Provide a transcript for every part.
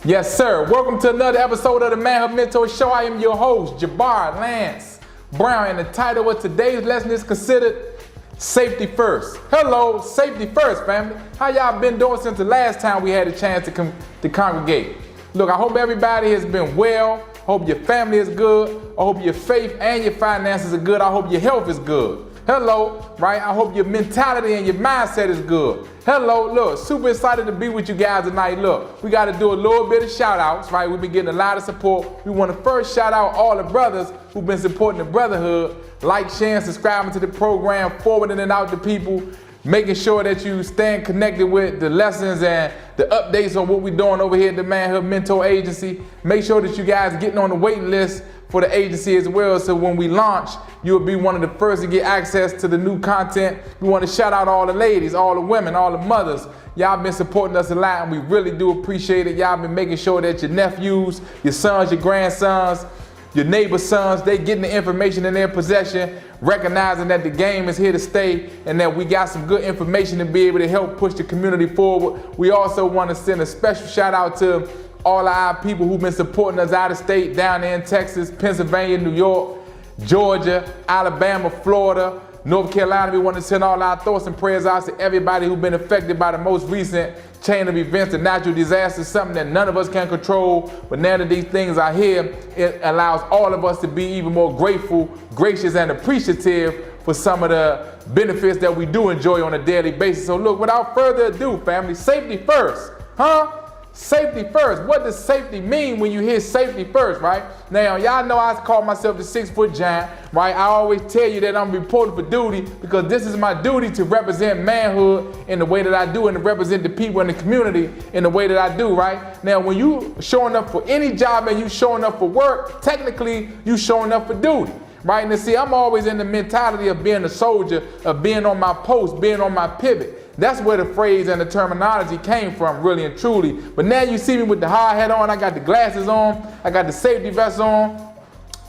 Yes, sir. Welcome to another episode of the Manhood Mentor Show. I am your host, Jabbar Lance Brown, and the title of today's lesson is considered Safety First. Hello, safety first, family. How y'all been doing since the last time we had a chance to congregate? Look, I hope everybody has been well. I hope your family is good. I hope your faith and your finances are good. I hope your health is good. Hello, right? I hope your mentality and your mindset is good. Hello, look, super excited to be with you guys tonight. Look, we got to do a little bit of shout outs, right? We've been getting a lot of support. We want to first shout out all the brothers who've been supporting the brotherhood, like, sharing, subscribing to the program, forwarding it out to people, making sure that you stand connected with the lessons and the updates on what we're doing over here at the Manhood Mentor Agency. Make sure that you guys are getting on the waiting list for the agency as well, so when we launch, you'll be one of the first to get access to the new content. We want to shout out all the ladies, all the women, all the mothers. Y'all been supporting us a lot, and we really do appreciate it. Y'all been making sure that your nephews, your sons, your grandsons, your neighbor's sons, they getting the information in their possession, recognizing that the game is here to stay and that we got some good information to be able to help push the community forward. We also want to send a special shout out to all our people who've been supporting us out of state, down there in Texas, Pennsylvania, New York, Georgia, Alabama, Florida, North Carolina. We want to send all our thoughts and prayers out to everybody who's been affected by the most recent chain of events, the natural disasters, something that none of us can control. But now that these things are here, it allows all of us to be even more grateful, gracious, and appreciative for some of the benefits that we do enjoy on a daily basis. So look, without further ado, family, safety first, huh? Safety first. What does safety mean when you hear safety first, right? Now, y'all know I call myself the 6-foot giant, right? I always tell you that I'm reporting for duty because this is my duty to represent manhood in the way that I do and to represent the people in the community in the way that I do, right? Now, when you showing up for any job and you showing up for work, technically you showing up for duty. Right? And see, I'm always in the mentality of being a soldier, of being on my post, being on my pivot. That's where the phrase and the terminology came from, really and truly. But now you see me with the hard hat on, I got the glasses on, I got the safety vest on.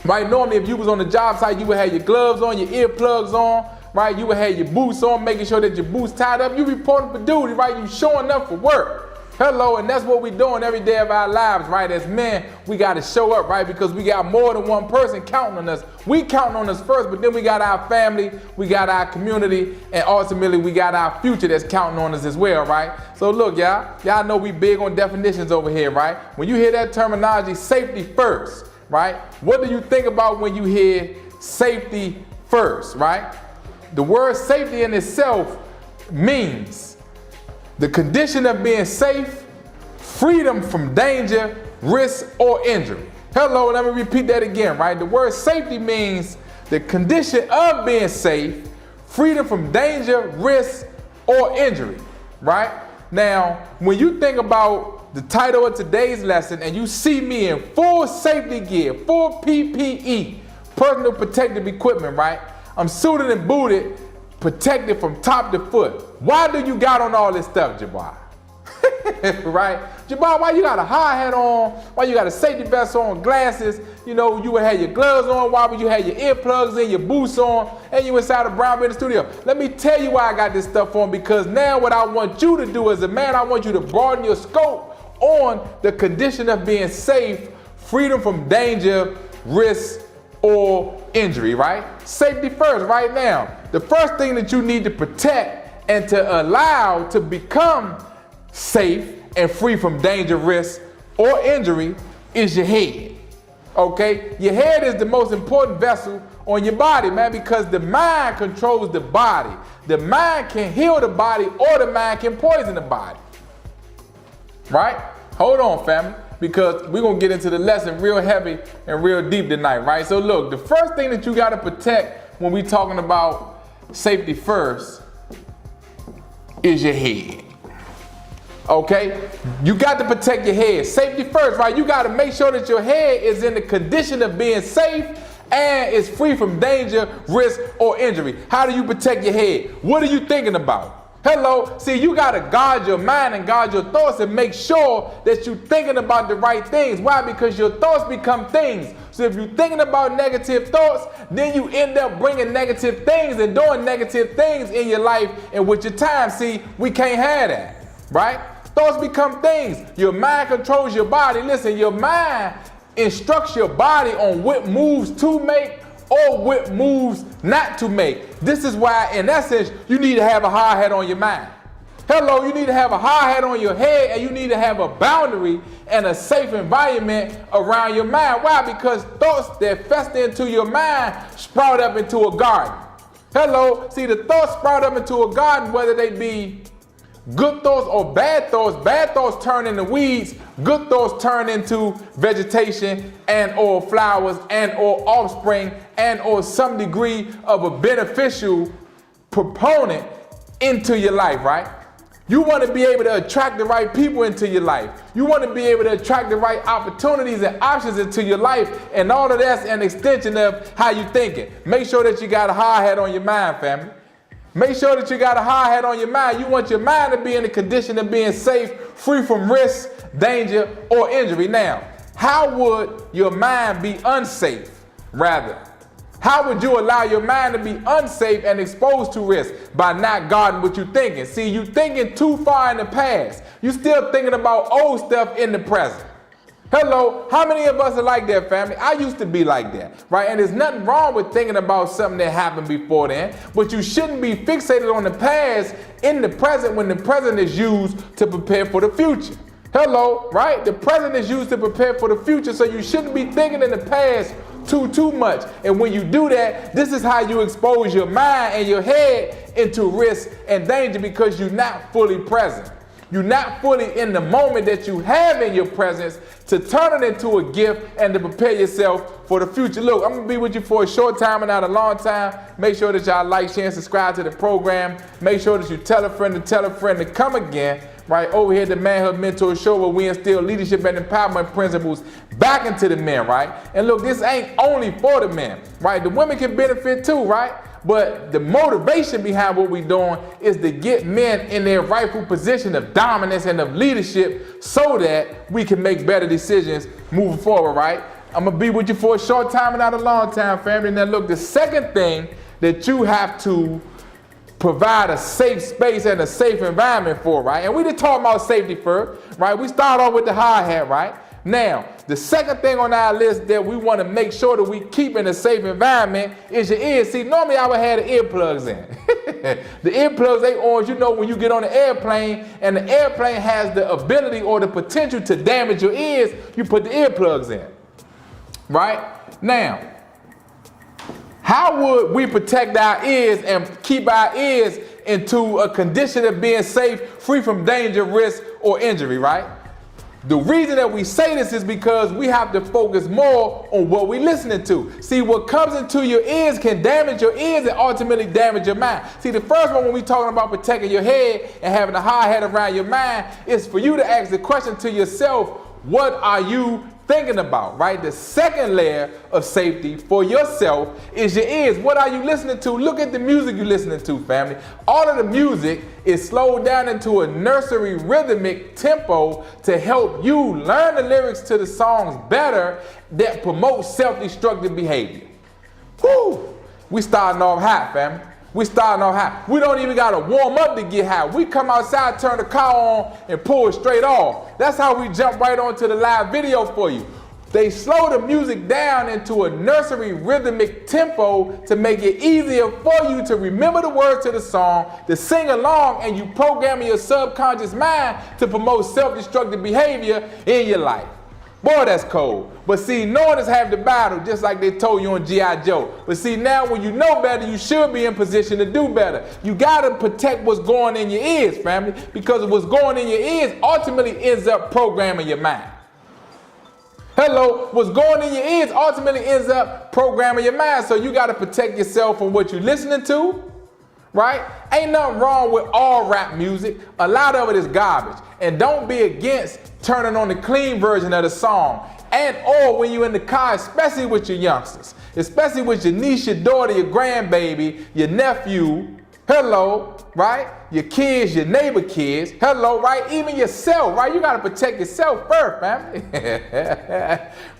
Right? Normally, if you was on the job site, you would have your gloves on, your earplugs on, right? You would have your boots on, making sure that your boots tied up. You reporting for duty, right? You showing up for work. Hello, and that's what we're doing every day of our lives, right? As men, we got to show up, right? Because we got more than one person counting on us. We counting on us first, but then we got our family, we got our community, and ultimately we got our future that's counting on us as well, right? So look, y'all know we big on definitions over here, right? When you hear that terminology, safety first, right? What do you think about when you hear safety first, right? The word safety in itself means the condition of being safe, freedom from danger, risk, or injury. Hello, let me repeat that again, right? The word safety means the condition of being safe, freedom from danger, risk, or injury, right? Now, when you think about the title of today's lesson and you see me in full safety gear, full PPE, personal protective equipment, right? I'm suited and booted, protected from top to foot. Why do you got on all this stuff, Jabbar? Right? Jabbar, why you got a hard hat on? Why you got a safety vest on, glasses? You know, you would have your gloves on. Why would you have your earplugs in, your boots on, and you inside a Brown Building studio? Let me tell you why I got this stuff on, because now what I want you to do as a man, I want you to broaden your scope on the condition of being safe, freedom from danger, risk, or injury, right? Safety first, right now. The first thing that you need to protect and to allow to become safe and free from danger, risk, or injury is your head. Okay? Your head is the most important vessel on your body, man, because the mind controls the body. The mind can heal the body or the mind can poison the body. Right? Hold on, family, because we're going to get into the lesson real heavy and real deep tonight, right? So look, the first thing that you got to protect when we're talking about safety first is your head. Okay? You got to protect your head. Safety first, right? You got to make sure that your head is in the condition of being safe and is free from danger, risk, or injury. How do you protect your head? What are you thinking about? Hello, see, you gotta guard your mind and guard your thoughts and make sure that you're thinking about the right things. Why? Because your thoughts become things. So if you're thinking about negative thoughts, then you end up bringing negative things and doing negative things in your life and with your time. See, we can't have that, right? Thoughts become things. Your mind controls your body. Listen, your mind instructs your body on what moves to make or what moves not to make. This is why, in essence, you need to have a hard hat on your mind. Hello, you need to have a hard hat on your head, and you need to have a boundary and a safe environment around your mind. Why? Because thoughts that fester into your mind sprout up into a garden. Hello, see, the thoughts sprout up into a garden, whether they be good thoughts or bad thoughts. Bad thoughts turn into weeds. Good thoughts turn into vegetation and or flowers and or offspring and or some degree of a beneficial proponent into your life, right? You want to be able to attract the right people into your life. You want to be able to attract the right opportunities and options into your life. And all of that's an extension of how you thinking. Make sure that you got a hard hat on your mind, family. Make sure that you got a hard hat on your mind. You want your mind to be in the condition of being safe, free from risk, danger, or injury. Now, how would your mind be unsafe, rather? How would you allow your mind to be unsafe and exposed to risk? By not guarding what you're thinking. See, you thinking too far in the past. You still thinking about old stuff in the present. Hello, how many of us are like that, family? I used to be like that, right? And there's nothing wrong with thinking about something that happened before then, but you shouldn't be fixated on the past in the present when the present is used to prepare for the future. Hello, right? The present is used to prepare for the future, so you shouldn't be thinking in the past too much. And when you do that, this is how you expose your mind and your head into risk and danger, because you're not fully present. You're not fully in the moment that you have in your presence to turn it into a gift and to prepare yourself for the future. Look, I'm going to be with you for a short time and not a long time. Make sure that y'all like, share, and subscribe to the program. Make sure that you tell a friend to come again, right over here at the Manhood Mentor Show, where we instill leadership and empowerment principles back into the men, right? And look, this ain't only for the men, right? The women can benefit too, right? But the motivation behind what we're doing is to get men in their rightful position of dominance and of leadership so that we can make better decisions moving forward, right? I'm going to be with you for a short time and not a long time, family. Now, look, the second thing that you have to provide a safe space and a safe environment for, right? And we just talk about safety first, right? We start off with the hard hat, right? Now, the second thing on our list that we want to make sure that we keep in a safe environment is your ears. See, normally I would have the earplugs in. The earplugs, they orange, you know, when you get on the airplane and the airplane has the ability or the potential to damage your ears, you put the earplugs in, right? Now, how would we protect our ears and keep our ears into a condition of being safe, free from danger, risk, or injury, right? The reason that we say this is because we have to focus more on what we're listening to. See, what comes into your ears can damage your ears and ultimately damage your mind. See, the first one when we're talking about protecting your head and having a hard head around your mind is for you to ask the question to yourself, what are you thinking about, right? The second layer of safety for yourself is your ears. What are you listening to? Look at the music you're listening to, family. All of the music is slowed down into a nursery rhythmic tempo to help you learn the lyrics to the songs better that promote self-destructive behavior. Whew! We starting off hot, family. We starting off high. We don't even got to warm up to get high. We come outside, turn the car on, and pull it straight off. That's how we jump right onto the live video for you. They slow the music down into a nursery rhythmic tempo to make it easier for you to remember the words to the song, to sing along, and you program your subconscious mind to promote self-destructive behavior in your life. Boy, that's cold. But see, knowing is half the battle, just like they told you on G.I. Joe. But see, now when you know better, you should be in position to do better. You got to protect what's going in your ears, family, because what's going in your ears ultimately ends up programming your mind. Hello, what's going in your ears ultimately ends up programming your mind. So you got to protect yourself from what you're listening to, right? Ain't nothing wrong with all rap music. A lot of it is garbage. And don't be against turning on the clean version of the song. And or when you're in the car, especially with your youngsters, especially with your niece, your daughter, your grandbaby, your nephew, hello, right? Your kids, your neighbor kids, hello, right? Even yourself, right? You gotta protect yourself first, family.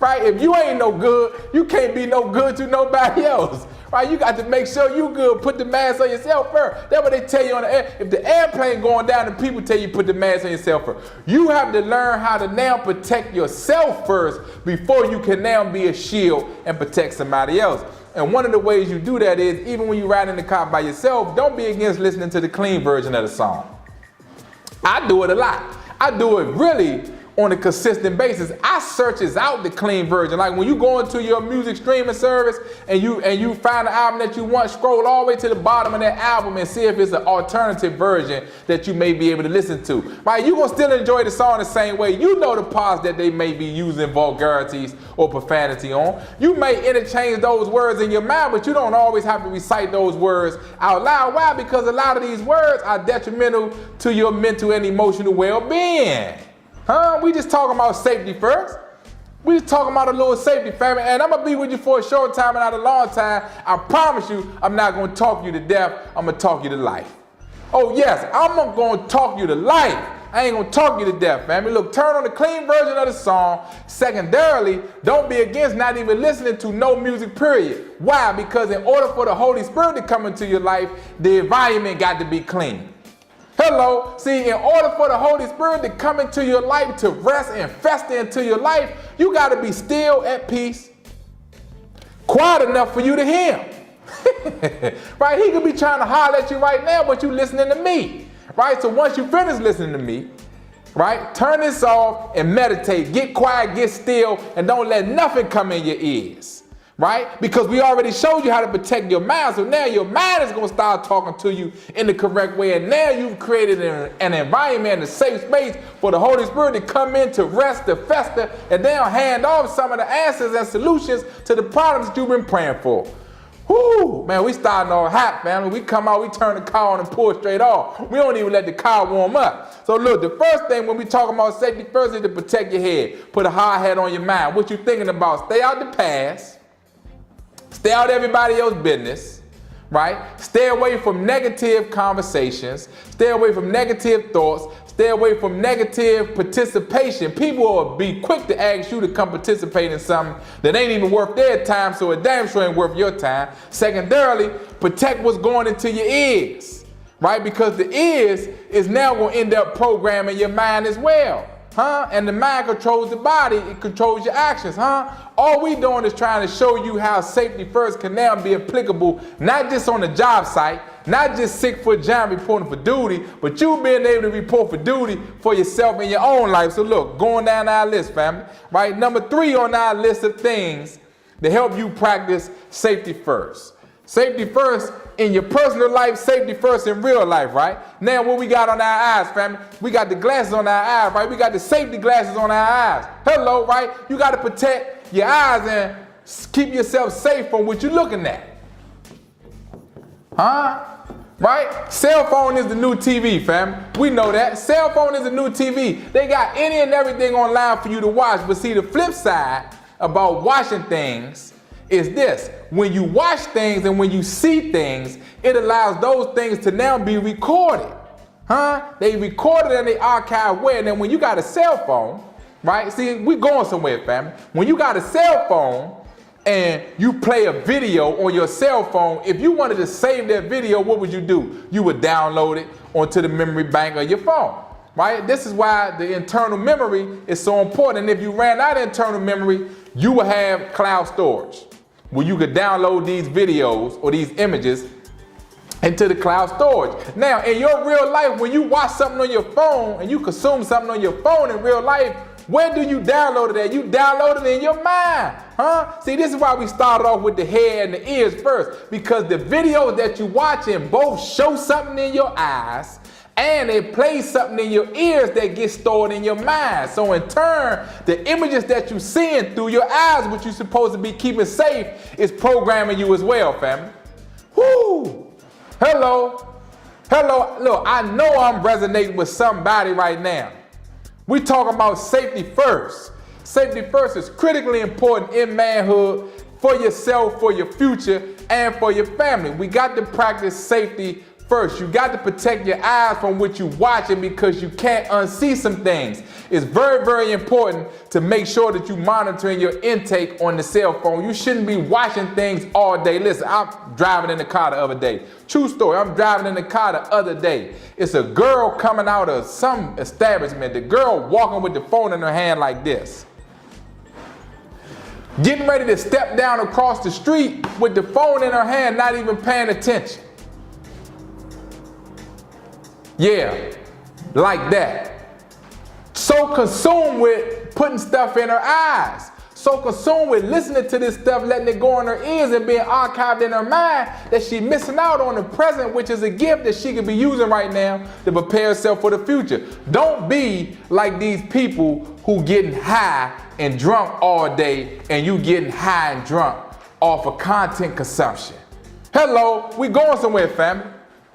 Right? If you ain't no good, you can't be no good to nobody else. Right? You got to make sure you good. Put the mask on yourself first. That's what they tell you on the air. If the airplane going down and people tell you put the mask on yourself first. You have to learn how to now protect yourself first before you can now be a shield and protect somebody else. And one of the ways you do that is, even when you ride in the car by yourself, don't be against listening to the clean version of the song. I do it a lot. I do it really on a consistent basis. I searches out the clean version. Like when you go into your music streaming service and you find an album that you want, scroll all the way to the bottom of that album and see if it's an alternative version that you may be able to listen to. Right? You're gonna still enjoy the song the same way. You know the parts that they may be using vulgarities or profanity on. You may interchange those words in your mind, but you don't always have to recite those words out loud. Why? Because a lot of these words are detrimental to your mental and emotional well-being. We just talking about safety first. We just talking about a little safety, family. And I'm going to be with you for a short time and not a long time. I promise you, I'm not going to talk you to death. I'm going to talk you to life. Oh, yes, I'm going to talk you to life. I ain't going to talk you to death, family. Look, turn on the clean version of the song. Secondarily, don't be against not even listening to no music, period. Why? Because in order for the Holy Spirit to come into your life, the environment got to be clean. Hello. See, in order for the Holy Spirit to come into your life, to rest and fester into your life, you got to be still at peace, quiet enough for you to hear him. Right? He could be trying to holler at you right now, but you listening to me. Right? So once you finish listening to me, right, turn this off and meditate. Get quiet, get still, and don't let nothing come in your ears. Right? Because we already showed you how to protect your mind. So now your mind is going to start talking to you in the correct way. And now you've created an environment, a safe space for the Holy Spirit to come in, to rest, to fester, and then hand off some of the answers and solutions to the problems that you've been praying for. Whoo, man, we starting all hot, family. We come out, we turn the car on and pull straight off. We don't even let the car warm up. So look, the first thing when we talk about safety first is to protect your head. Put a hard hat on your mind. What you thinking about? Stay out the past. Stay out of everybody else's business, right? Stay away from negative conversations. Stay away from negative thoughts. Stay away from negative participation. People will be quick to ask you to come participate in something that ain't even worth their time, so it damn sure ain't worth your time. Secondarily, protect what's going into your ears, right? Because the ears is now going to end up programming your mind as well. And the mind controls the body, it controls your actions, All we doing is trying to show you how safety first can now be applicable, not just on the job site, not just sick for a job reporting for duty, but you being able to report for duty for yourself in your own life. So look, going down our list, family, right? Number 3 on our list of things to help you practice safety first. Safety first in your personal life, safety first in real life, right? Now what we got on our eyes, family? We got the glasses on our eyes, right? We got the safety glasses on our eyes. Hello, right? You got to protect your eyes and keep yourself safe from what you're looking at. Right? Cell phone is the new TV, fam. We know that. Cell phone is the new TV. They got any and everything online for you to watch. But see, the flip side about watching things is this. When you watch things and when you see things, it allows those things to now be recorded. They recorded and they archive where? And then when you got a cell phone, right? See, we going somewhere, family. When you got a cell phone and you play a video on your cell phone, if you wanted to save that video, what would you do? You would download it onto the memory bank of your phone. Right? This is why the internal memory is so important. And if you ran out of internal memory, you would have cloud storage, where you could download these videos or these images into the cloud storage. Now, in your real life, when you watch something on your phone and you consume something on your phone in real life, where do you download it at? You download it in your mind. See, this is why we started off with the head and the ears first, because the videos that you watching both show something in your eyes and it plays something in your ears that gets stored in your mind. So in turn, the images that you're seeing through your eyes, which you're supposed to be keeping safe, is programming you as well, family. Whoo! Hello. Hello. Look, I know I'm resonating with somebody right now. We're talking about safety first. Safety first is critically important in manhood for yourself, for your future, and for your family. We got to practice safety first. You got to protect your eyes from what you're watching because you can't unsee some things. It's very, very important to make sure that you're monitoring your intake on the cell phone. You shouldn't be watching things all day. Listen, I'm driving in the car the other day. True story, I'm driving in the car the other day. It's a girl coming out of some establishment. The girl walking with the phone in her hand like this. Getting ready to step down across the street with the phone in her hand, not even paying attention. Yeah, like that. So consumed with putting stuff in her eyes. So consumed with listening to this stuff, letting it go in her ears and being archived in her mind that she's missing out on the present, which is a gift that she could be using right now to prepare herself for the future. Don't be like these people who getting high and drunk all day and you getting high and drunk off of content consumption. Hello, we going somewhere, family.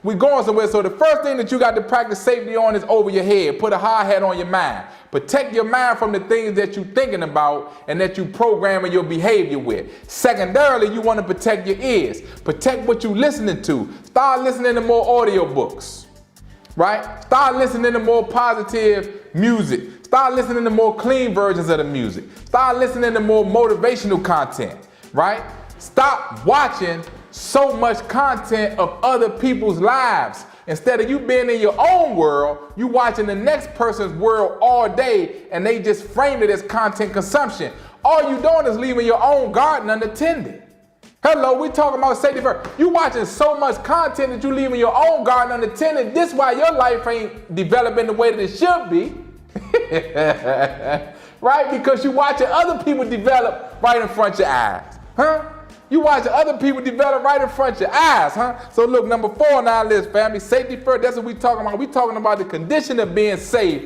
We going somewhere. So the first thing that you got to practice safety on is over your head. Put a hard hat on your mind. Protect your mind from the things that you're thinking about and that you programming your behavior with. Secondarily, you want to protect your ears. Protect what you're listening to. Start listening to more audiobooks, right? Start listening to more positive music. Start listening to more clean versions of the music. Start listening to more motivational content, right? Stop watching so much content of other people's lives. Instead of you being in your own world, you watching the next person's world all day and they just framed it as content consumption. All you doing is leaving your own garden unattended. Hello, we talking about safety first. You watching so much content that you leaving your own garden unattended. This why your life ain't developing the way that it should be. Right? Because you watching other people develop right in front of your eyes. Huh? You watching other people develop right in front of your eyes, huh? So look, number 4 on our list, family, safety first. That's what we talking about. We talking about the condition of being safe,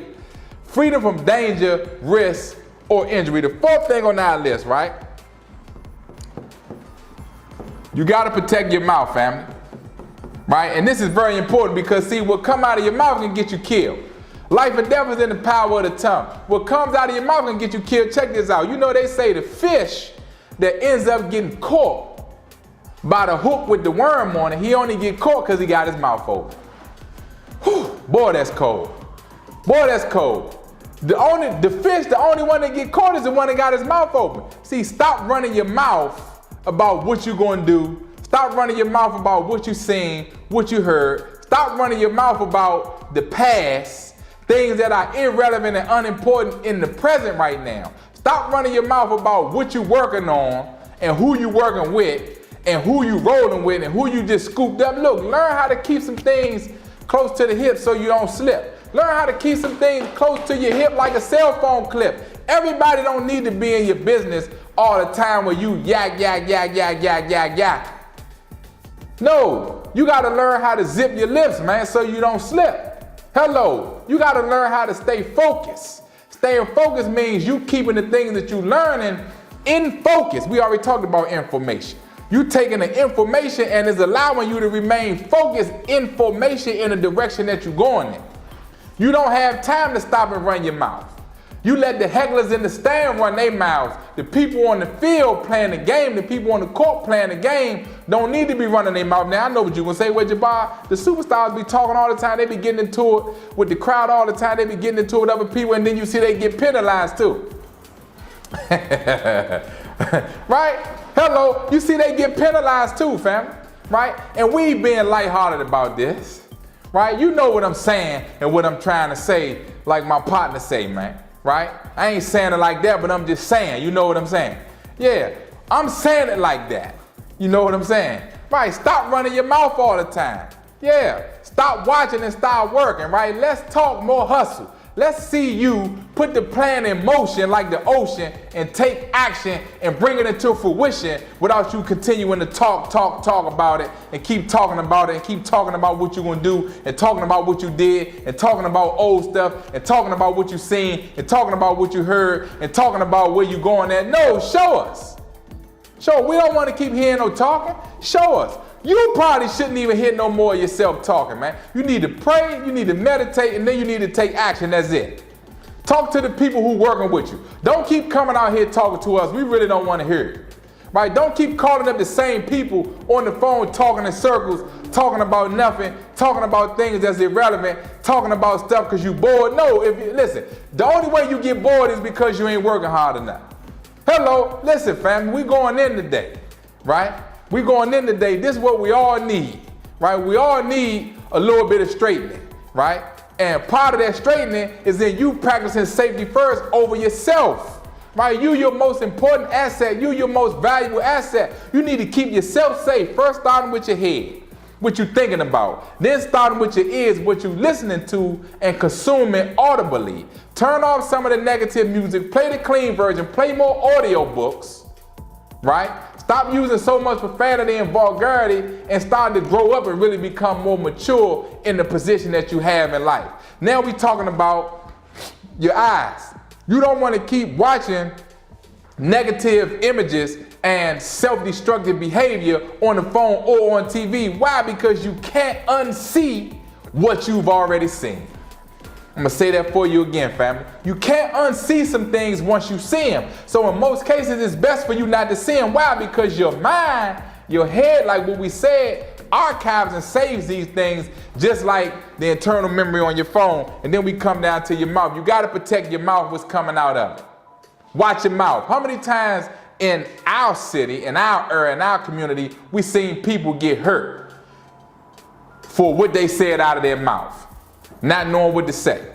freedom from danger, risk, or injury. The 4th thing on our list, right? You got to protect your mouth, family, right? And this is very important because, see, what come out of your mouth can get you killed. Life and death is in the power of the tongue. What comes out of your mouth can get you killed. Check this out. You know they say the fish that ends up getting caught by the hook with the worm on it, he only get caught because he got his mouth open. Whew, boy, that's cold. Boy, that's cold. The fish, the only one that get caught is the one that got his mouth open. See, stop running your mouth about what you're going to do. Stop running your mouth about what you seen, what you heard. Stop running your mouth about the past, things that are irrelevant and unimportant in the present right now. Stop running your mouth about what you're working on and who you're working with and who you rolling with and who you just scooped up. Look, learn how to keep some things close to the hip so you don't slip. Learn how to keep some things close to your hip like a cell phone clip. Everybody don't need to be in your business all the time where you yak. No, you got to learn how to zip your lips, man, so you don't slip. Hello, you got to learn how to stay focused. Staying focused means you keeping the things that you learning in focus. We already talked about information. You taking the information and it's allowing you to remain focused information in the direction that you're going in. You don't have time to stop and run your mouth. You let the hecklers in the stand run their mouths. The people on the field playing the game, the people on the court playing the game don't need to be running their mouth. Now, I know what you're going to say, well, Jabbar, the superstars be talking all the time. They be getting into it with the crowd all the time. They be getting into it with other people, and then you see they get penalized too. Right? Hello, you see they get penalized too, fam. Right? And we being lighthearted about this. Right? You know what I'm saying and what I'm trying to say, like my partner say, man. Right? I ain't saying it like that, but I'm just saying, you know what I'm saying? Yeah, I'm saying it like that. You know what I'm saying? Right, stop running your mouth all the time. Yeah, stop watching and start working, right? Let's talk more hustle. Let's see you put the plan in motion like the ocean and take action and bring it into fruition without you continuing to talk about it and keep talking about it and keep talking about what you're going to do and talking about what you did and talking about old stuff and talking about what you seen and talking about what you heard and talking about where you're going at. No, show us. Show, we don't want to keep hearing no talking. Show us. You probably shouldn't even hear no more of yourself talking, man. You need to pray, you need to meditate, and then you need to take action. That's it. Talk to the people who working with you. Don't keep coming out here talking to us. We really don't want to hear it. right? Don't keep calling up the same people on the phone talking in circles, talking about nothing, talking about things that's irrelevant, talking about stuff because you bored. No, listen, the only way you get bored is because you ain't working hard enough. Hello, listen, family, we going in today, right? We going in today. This is what we all need, right? We all need a little bit of straightening, right? And part of that straightening is in you practicing safety first over yourself, right? You your most important asset. You your most valuable asset. You need to keep yourself safe. First starting with your head, what you thinking about. Then starting with your ears, what you listening to and consuming audibly. Turn off some of the negative music. Play the clean version. Play more audio books, right? Stop using so much profanity and vulgarity and start to grow up and really become more mature in the position that you have in life. Now we're talking about your eyes. You don't want to keep watching negative images and self-destructive behavior on the phone or on TV. Why? Because you can't unsee what you've already seen. I'm gonna say that for you again, family. You can't unsee some things once you see them. So in most cases, it's best for you not to see them. Why? Because your mind, your head, like what we said, archives and saves these things just like the internal memory on your phone. And then we come down to your mouth. You gotta protect your mouth, what's coming out of it. Watch your mouth. How many times in our city, in our area, in our community, we seen people get hurt for what they said out of their mouth? Not knowing what to say,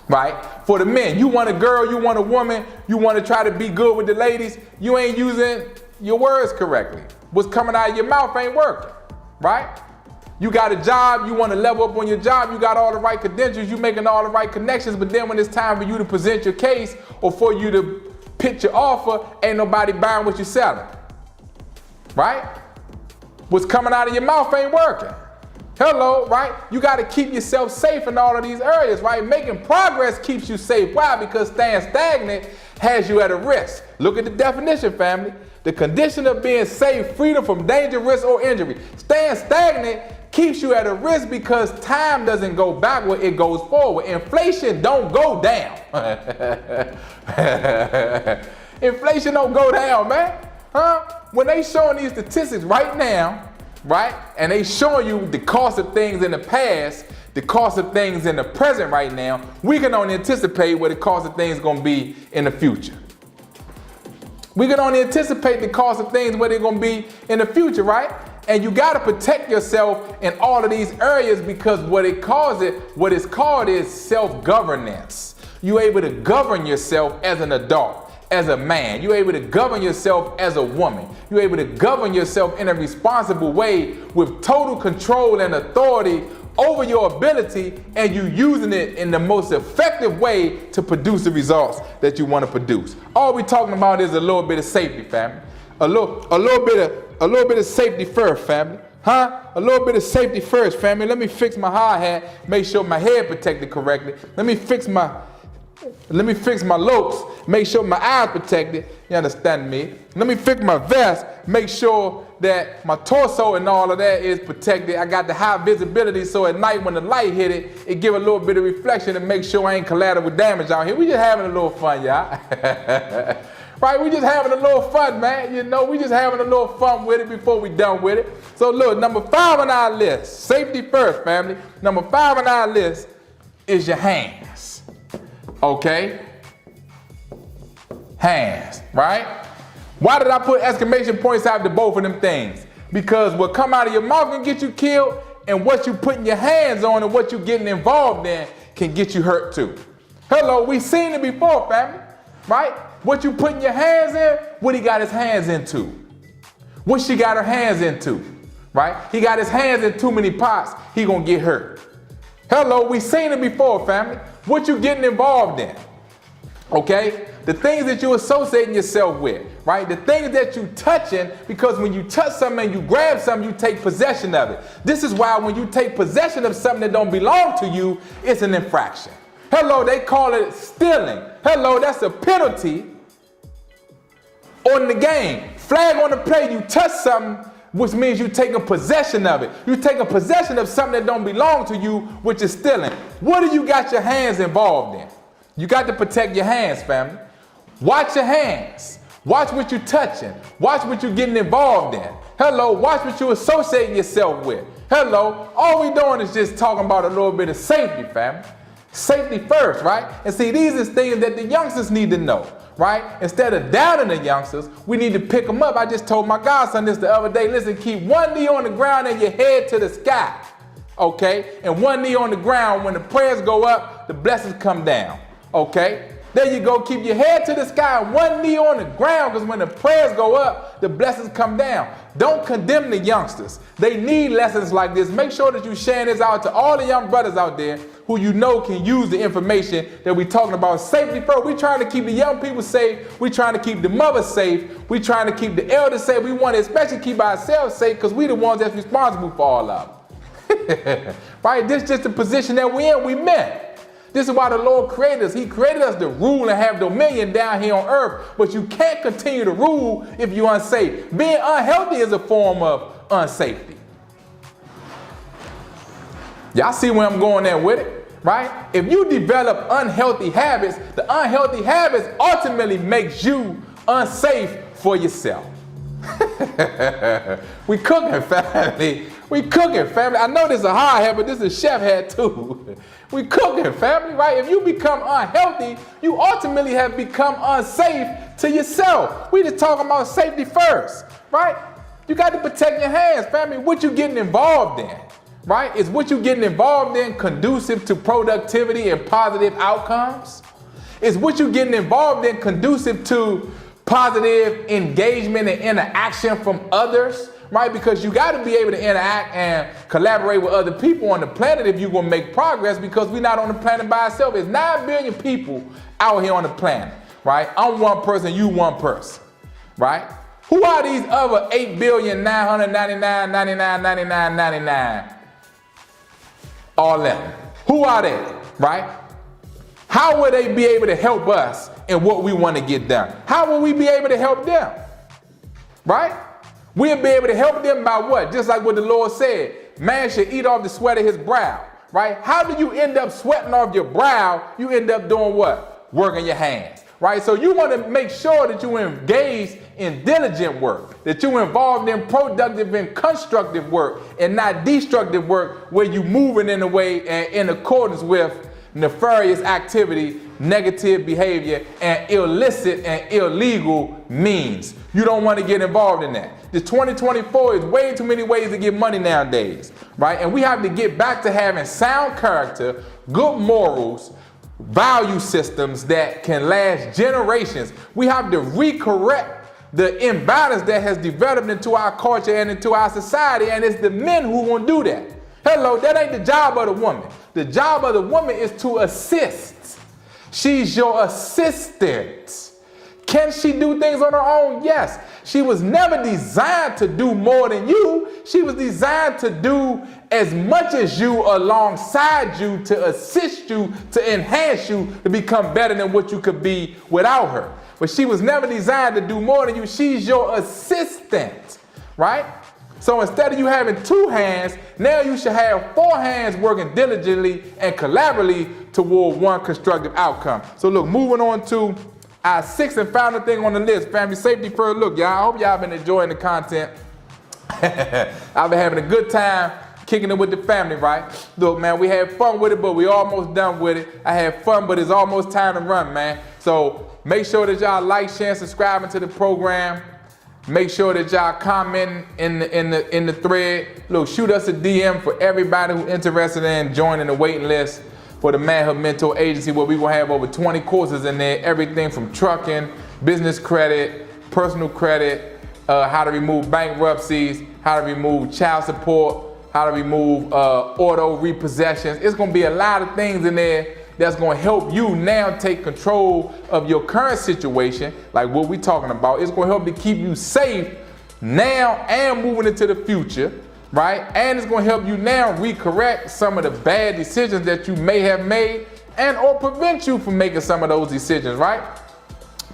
right? For the men, you want a girl, you want a woman, you want to try to be good with the ladies, you ain't using your words correctly. What's coming out of your mouth ain't working, right? You got a job, you want to level up on your job, you got all the right credentials, you making all the right connections, but then when it's time for you to present your case or for you to pitch your offer, ain't nobody buying what you're selling, right? What's coming out of your mouth ain't working. Hello, right? You got to keep yourself safe in all of these areas, right? Making progress keeps you safe. Why? Because staying stagnant has you at a risk. Look at the definition, family. The condition of being safe, freedom from danger, risk, or injury. Staying stagnant keeps you at a risk because time doesn't go backward, it goes forward. Inflation don't go down. Inflation don't go down, man. Huh? When they showing these statistics right now, right? And they showing you the cost of things in the past, the cost of things in the present right now. We can only anticipate what the cost of things is going to be in the future. We can only anticipate the cost of things, what they're going to be in the future, right? And you got to protect yourself in all of these areas because what it's called is self-governance. You're able to govern yourself as an adult. As a man, you're able to govern yourself as a woman. You're able to govern yourself in a responsible way with total control and authority over your ability, and you using it in the most effective way to produce the results that you want to produce. All we're talking about is a little bit of safety, family. A little bit of safety first, family. Huh? A little bit of safety first, family. Let me fix my hi-hat, make sure my head protected correctly. Let me fix my lopes, make sure my eyes protected, you understand me? Let me fix my vest, make sure that my torso and all of that is protected. I got the high visibility so at night when the light hit it, it give a little bit of reflection and make sure I ain't collateral damage out here. We just having a little fun, y'all. Right, we just having a little fun, man. You know, we just having a little fun with it before we done with it. So look, number 5 on our list, safety first, family. Number 5 on our list is your hands. Okay? Hands, right? Why did I put exclamation points after both of them things? Because what come out of your mouth can get you killed, and what you putting your hands on and what you getting involved in can get you hurt too. Hello, we seen it before, family, right? What you putting your hands in, what he got his hands into. What she got her hands into, right? He got his hands in too many pots, he gonna get hurt. Hello, we seen it before, family. What you getting involved in, okay? The things that you associating yourself with, right? The things that you touching, because when you touch something and you grab something, you take possession of it. This is why when you take possession of something that don't belong to you, it's an infraction. Hello, they call it stealing. Hello, that's a penalty on the game. Flag on the play, you touch something, which means you taking possession of it. You taking possession of something that don't belong to you, which is stealing. What do you got your hands involved in? You got to protect your hands, family. Watch your hands. Watch what you're touching. Watch what you're getting involved in. Hello, watch what you're associating yourself with. Hello, all we doing is just talking about a little bit of safety, family. Safety first, right? And see, these are things that the youngsters need to know, right? Instead of downing the youngsters, we need to pick them up. I just told my godson this the other day. Listen, keep one knee on the ground and your head to the sky, okay? And one knee on the ground. When the prayers go up, the blessings come down, okay? There you go. Keep your head to the sky and one knee on the ground, because when the prayers go up, the blessings come down. Don't condemn the youngsters. They need lessons like this. Make sure that you sharing this out to all the young brothers out there who you know can use the information that we're talking about. Safety first. We're trying to keep the young people safe. We're trying to keep the mothers safe. We're trying to keep the elders safe. We want to especially keep ourselves safe because we're the ones that's responsible for all of them. Right? This is just the position that we're in. We meant. This is why the Lord created us. He created us to rule and have dominion down here on earth. But you can't continue to rule if you're unsafe. Being unhealthy is a form of unsafety. Y'all see where I'm going there with it, right? If you develop unhealthy habits, the unhealthy habits ultimately makes you unsafe for yourself. We cooking, family. We cooking, family. I know this is a hard hat, but this is a chef hat too. We cooking, family, right? If you become unhealthy, you ultimately have become unsafe to yourself. We just talking about safety first, right? You got to protect your hands, family. What you getting involved in, right? Is what you getting involved in conducive to productivity and positive outcomes? Is what you getting involved in conducive to positive engagement and interaction from others, right? Because you got to be able to interact and collaborate with other people on the planet if you're going to make progress, because we're not on the planet by ourselves. There's 9 billion people out here on the planet, right? I'm one person, you one person, right? Who are these other 8,999,99,99,99? All them. Who are they, right? How will they be able to help us in what we want to get done? How will we be able to help them? Right? We'll be able to help them by what? Just like what the Lord said, man should eat off the sweat of his brow. Right? How do you end up sweating off your brow? You end up doing what? Working your hands. Right? So you want to make sure that you engage in diligent work, that you're involved in productive and constructive work and not destructive work where you're moving in a way and in accordance with nefarious activity, negative behavior, and illicit and illegal means. You don't want to get involved in that. The 2024 is way too many ways to get money nowadays, right? And we have to get back to having sound character, good morals, value systems that can last generations. We have to recorrect the imbalance that has developed into our culture and into our society, and it's the men who won't do that. Hello, that ain't the job of the woman. The job of the woman is to assist. She's your assistant. Can she do things on her own? Yes. She was never designed to do more than you. She was designed to do as much as you alongside you, to assist you, to enhance you, to become better than what you could be without her. But she was never designed to do more than you. She's your assistant, right? So instead of you having 2 hands, now you should have 4 hands working diligently and collaboratively toward one constructive outcome. So look, moving on to our 6th and final thing on the list, family safety first. Look, y'all, I hope y'all been enjoying the content. I've been having a good time kicking it with the family, right? Look, man, we had fun with it, but we almost done with it. I had fun, but it's almost time to run, man. So make sure that y'all like, share, and subscribing to the program. Make sure that y'all comment in the thread. Look, shoot us a DM for everybody who's interested in joining the waiting list for the Manhood Mentor Agency, where we will have over 20 courses in there. Everything from trucking, business credit, personal credit, how to remove bankruptcies, how to remove child support, how to remove auto repossessions. It's going to be a lot of things in there that's going to help you now take control of your current situation, like what we're talking about. It's going to help to keep you safe now and moving into the future, right? And it's going to help you now recorrect some of the bad decisions that you may have made and or prevent you from making some of those decisions, right?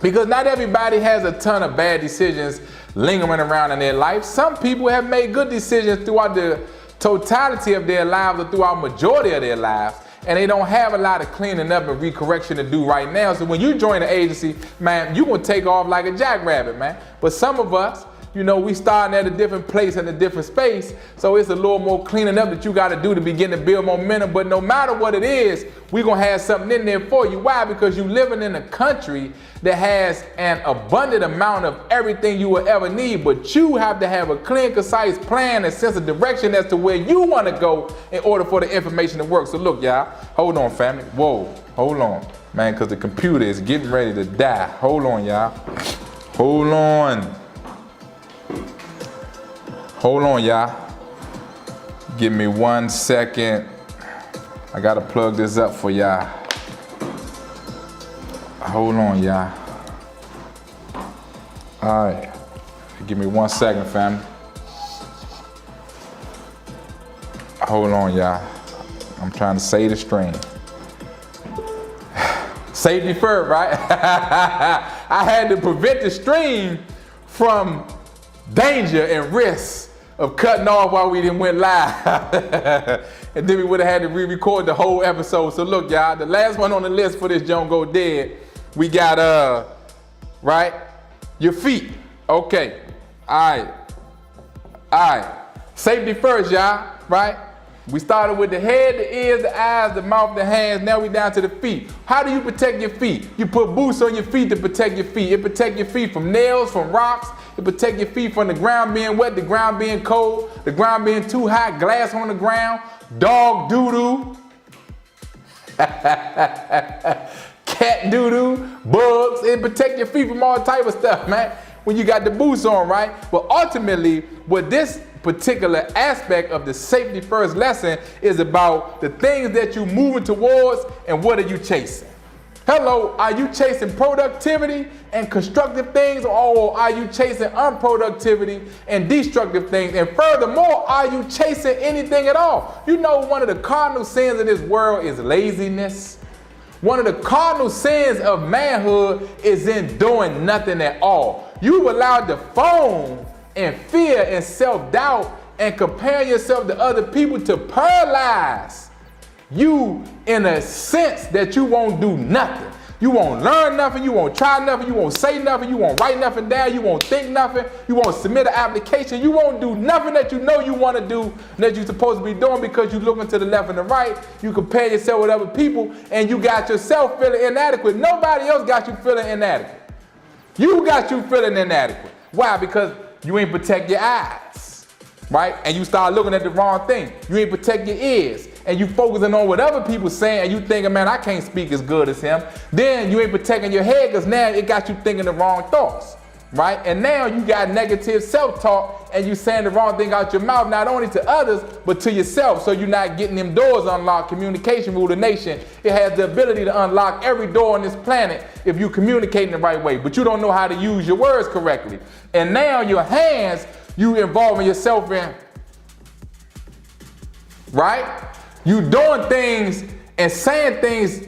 Because not everybody has a ton of bad decisions lingering around in their life. Some people have made good decisions throughout the totality of their lives or throughout majority of their lives. and they don't have a lot of cleaning up and recorrection to do right now. So when you join the agency, man, you're gonna take off like a jackrabbit, man. But some of us, you know, we starting at a different place in a different space, so it's a little more cleaning up that you got to do to begin to build momentum. But no matter what it is, we're going to have something in there for you. Why? Because you're living in a country that has an abundant amount of everything you will ever need, but you have to have a clear, concise plan and sense of direction as to where you want to go in order for the information to work. So look, y'all, hold on, family. Whoa, hold on, man, because the computer is getting ready to die. Hold on, y'all. Hold on. Hold on, y'all. Give me 1 second. I gotta plug this up for y'all. Hold on, y'all. All right. Give me 1 second, family. Hold on, y'all. I'm trying to save the stream. Safety first, right? I had to prevent the stream from danger and risk of cutting off while we didn't went live. And then we would have had to re-record the whole episode. So look, y'all, the last one on the list for this Don't Go Dead, we got, right, your feet. Okay, all right. Safety first, y'all, right? We started with the head, the ears, the eyes, the mouth, the hands. Now we down to the feet. How do you protect your feet? You put boots on your feet to protect your feet. It protect your feet from nails, from rocks. It protect your feet from the ground being wet, the ground being cold, the ground being too hot, glass on the ground, dog doo-doo, cat doo-doo, bugs. It protect your feet from all type of stuff, man, when you got the boots on, right? But ultimately, what this particular aspect of the safety first lesson is about the things that you're moving towards and what are you chasing. Hello, are you chasing productivity and constructive things, or are you chasing unproductivity and destructive things? And furthermore, are you chasing anything at all? You know, one of the cardinal sins of this world is laziness. One of the cardinal sins of manhood is in doing nothing at all. You've allowed the phone and fear and self-doubt and comparing yourself to other people to paralyze you in a sense that you won't do nothing. You won't learn nothing, you won't try nothing, you won't say nothing, you won't write nothing down, you won't think nothing, you won't submit an application, you won't do nothing that you know you want to do, that you're supposed to be doing, because you're looking to the left and the right. You compare yourself with other people and you got yourself feeling inadequate. Nobody else got you feeling inadequate. You got you feeling inadequate. Why? Because you ain't protect your eyes, right? And you start looking at the wrong thing. You ain't protect your ears, and you focusing on what other people saying, and you thinking, man, I can't speak as good as him. Then you ain't protecting your head, because now it got you thinking the wrong thoughts, right? And now you got negative self-talk, and you saying the wrong thing out your mouth, not only to others, but to yourself. So you're not getting them doors unlocked. Communication rule the nation. It has the ability to unlock every door on this planet if you communicate in the right way, but you don't know how to use your words correctly. And now your hands, you involving yourself in, right? You doing things and saying things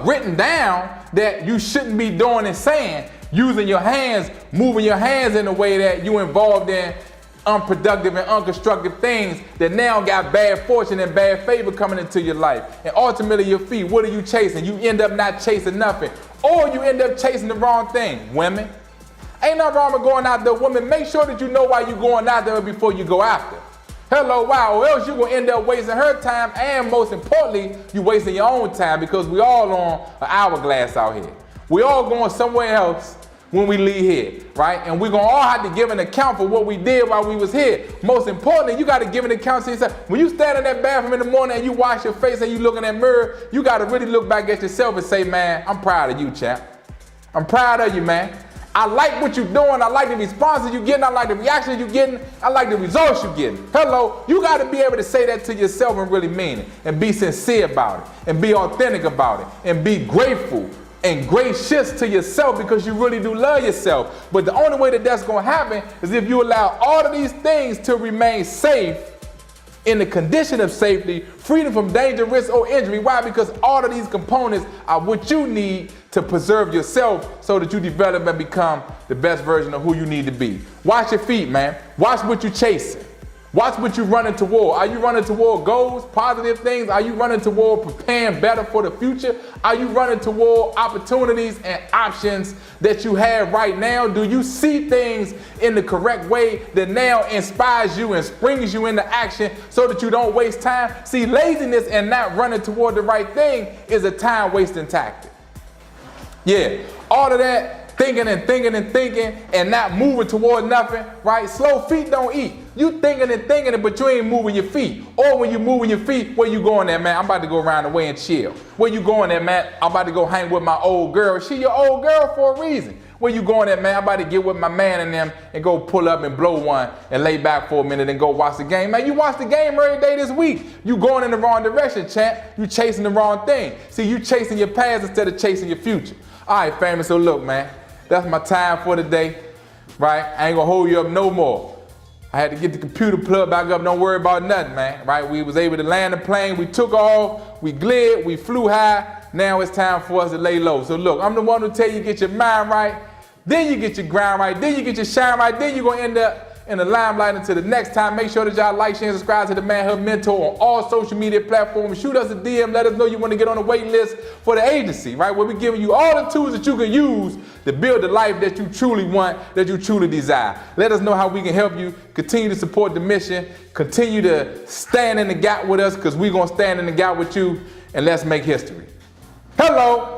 written down that you shouldn't be doing and saying, using your hands, moving your hands in a way that you involved in unproductive and unconstructive things that now got bad fortune and bad favor coming into your life. And ultimately your feet, what are you chasing? You end up not chasing nothing, or you end up chasing the wrong thing. Women, ain't nothing wrong with going out there. Women, make sure that you know why you're going out there before you go after. Hello, wow, or else you're gonna end up wasting her time, and most importantly, you wasting your own time, because we all on an hourglass out here. We all going somewhere else when we leave here, right? And we're gonna all have to give an account for what we did while we was here. Most importantly, you gotta give an account to yourself. When you stand in that bathroom in the morning and you wash your face and you look in that mirror, you gotta really look back at yourself and say, man, I'm proud of you, champ. I'm proud of you, man. I like what you're doing. I like the responses you're getting. I like the reactions you're getting. I like the results you're getting. Hello, you got to be able to say that to yourself and really mean it, and be sincere about it, and be authentic about it, and be grateful and gracious to yourself, because you really do love yourself. But the only way that that's going to happen is if you allow all of these things to remain safe, in the condition of safety, freedom from danger, risk, or injury. Why? Because all of these components are what you need to preserve yourself so that you develop and become the best version of who you need to be. Watch your feet, man. Watch what you're chasing. Watch what you're running toward. Are you running toward goals, positive things? Are you running toward preparing better for the future? Are you running toward opportunities and options that you have right now? Do you see things in the correct way that now inspires you and springs you into action so that you don't waste time? See, laziness and not running toward the right thing is a time-wasting tactic. Yeah, all of that thinking and not moving toward nothing, right? Slow feet don't eat. You thinking it, but you ain't moving your feet. Or when you moving your feet, where you going there, man? I'm about to go around the way and chill. Where you going there, man? I'm about to go hang with my old girl. She your old girl for a reason. Where you going there, man? I'm about to get with my man and them and go pull up and blow one and lay back for a minute and go watch the game. Man, you watch the game every day this week. You going in the wrong direction, champ. You chasing the wrong thing. See, you chasing your past instead of chasing your future. All right, family, so look, man. That's my time for today, right? I ain't gonna hold you up no more. I had to get the computer plugged back up. Don't worry about nothing, man, right? We was able to land the plane. We took off. We glid. We flew high. Now it's time for us to lay low. So look, I'm the one who tell you get your mind right. Then you get your grind right. Then you get your shine right. Then you're gonna end up in the limelight. Until the next time, make sure that y'all like, share, and subscribe to the Manhood Mentor on all social media platforms. Shoot us a DM. Let us know you want to get on the wait list for the agency, right? Where we're giving you all the tools that you can use to build the life that you truly want, that you truly desire. Let us know how we can help you continue to support the mission, continue to stand in the gap with us, because we're going to stand in the gap with you, and let's make history. Hello.